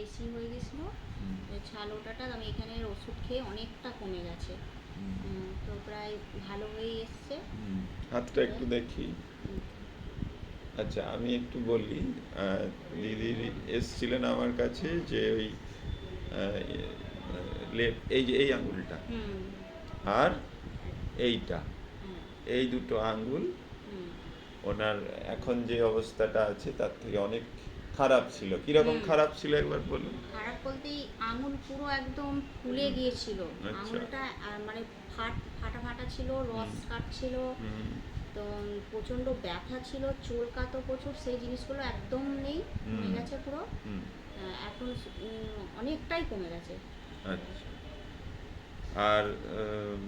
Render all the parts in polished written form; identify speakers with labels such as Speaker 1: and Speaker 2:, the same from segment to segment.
Speaker 1: বেশি হয়ে গেছিলো, ছাল ওঠাটা আমি এখানের ওষুধ খেয়ে অনেকটা কমে গেছে। তো প্রায় ভালো হয়েই এসছে।
Speaker 2: হাতটা একটু দেখি। আচ্ছা, আমি একটু বলি। দিদির এসছিলেন আমার কাছে যে ওই এই যে এই আঙুলটা
Speaker 1: হুম।
Speaker 2: আর এইটা,
Speaker 1: হ্যাঁ।
Speaker 2: এই দুটো আঙ্গুল
Speaker 1: হুম।
Speaker 2: ওনার এখন যে অবস্থাটা আছে তার থেকে অনেক খারাপ ছিল। কিরকম
Speaker 1: হুম।
Speaker 2: খারাপ ছিল একবার বলুন।
Speaker 1: খারাপ বলতে আঙুল পুরো একদম ফুলে গিয়েছিল।
Speaker 2: আচ্ছা।
Speaker 1: আঙুলটা মানে ফাটা ফাটা ছিল, রস কাটছিল।
Speaker 2: হুম।
Speaker 1: তো প্রচণ্ড ব্যথা ছিল, চুলকাতো প্রচুর, সেই জিনিসগুলো একদম নেই, কমে
Speaker 2: হুম।
Speaker 1: গেছে পুরো।
Speaker 2: হুম।
Speaker 1: এখন অনেকটাই কমে গেছে।
Speaker 2: আচ্ছা। আর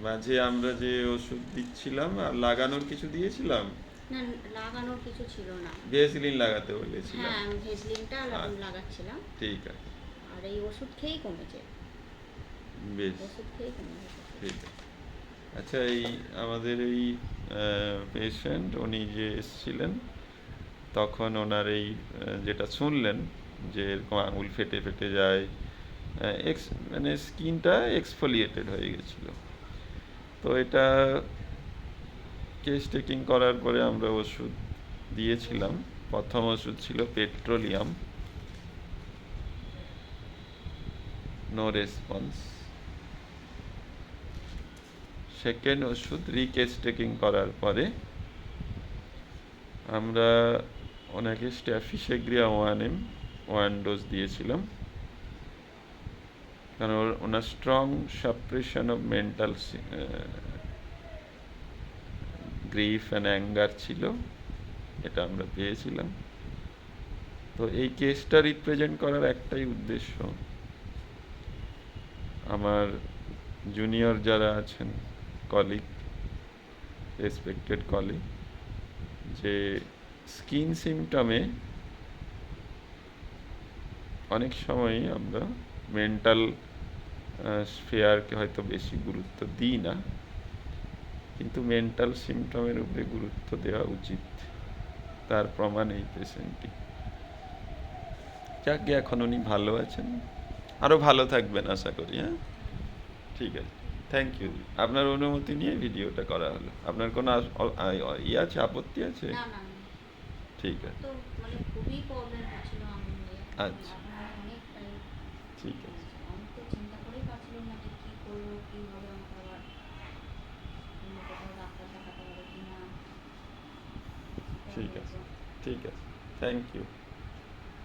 Speaker 2: মাঝে আমরা যে ওষুধ দিচ্ছিলাম আর লাগানোর কিছু দিয়েছিলাম।
Speaker 1: না, লাগানোর কিছু ছিল না।
Speaker 2: ভেসলিন লাগাতে বলেছিলাম।
Speaker 1: হ্যাঁ, আমি ভেসলিনটা
Speaker 2: আচ্ছা,
Speaker 1: লাগাচ্ছিলাম।
Speaker 2: ঠিক আছে।
Speaker 1: আর এই ওষুধ খেয়েই কমেছে।
Speaker 2: বেশ,
Speaker 1: ওষুধ খেয়েই কমে গেছে।
Speaker 2: ঠিক আছে। আচ্ছা, এই আমাদের এই পেশেন্ট উনি যে এসেছিলেন তখন ওনার এই যেটা শুনলেন যে এরকম আঙুল ফেটে ফেটে যায়, মানে স্কিনটা এক্সফোলিয়েটেড হয়ে গেছিলো। তো এটা কেস টেকিং করার পরে আমরা ওষুধ দিয়েছিলাম। প্রথম ওষুধ ছিল পেট্রোলিয়াম, নো রেসপন্স। সেকেন্ড ওষুধ রিকেস টেকিং করার পরে আমরা ওনাকে স্ট্যাফিসেগ্রিয়া 1 ডোজ দিয়েছিলাম, কারণ ওনার strong suppression of mental grief and anger ছিল, এটা আমরা পেয়েছিলাম। তো এই কেসটা রিপ্রেজেন্ট করার একটাই উদ্দেশ্য, আমার জুনিয়র যারা আছেন, কলিগ, রেসপেক্টেড কলিগ, যে স্কিন সিমটমে অনেক সময়ই আমরা মেন্টাল স্ফেয়ারকে হয়তো বেশি গুরুত্ব দিই না, কিন্তু মেন্টাল সিমটমের উপরে গুরুত্ব দেওয়া উচিত। তার প্রমাণ এই পেশেন্টটি। যাকে এখন উনি ভালো আছেন, আরও ভালো থাকবেন আশা করি। হ্যাঁ, ঠিক আছে। Thank you. আপনার অনুমতি নিয়ে ভিডিওটা করা হলো। আপনার কোনো ইয়ে আছে, আপত্তি আছে?
Speaker 1: না, না, না।
Speaker 2: ঠিক
Speaker 1: আমার
Speaker 2: আছে।
Speaker 1: তো মানে খুবই প্রবলেম হচ্ছিল আঙুলে।
Speaker 2: আচ্ছা,
Speaker 1: এখন আমি অনেকটাই
Speaker 2: ঠিক আছে।
Speaker 1: কমেছে। আমি তো চিন্তা করেই পাচ্ছিলাম না যে কী করবো, কী হবে, আমাকে আবার অন্য কোথাও ডাক্তার দেখাতে হবে কি না। সেটাই
Speaker 2: ঠিক আছে,
Speaker 1: হয়েছে।
Speaker 2: ঠিক আছে। Thank you.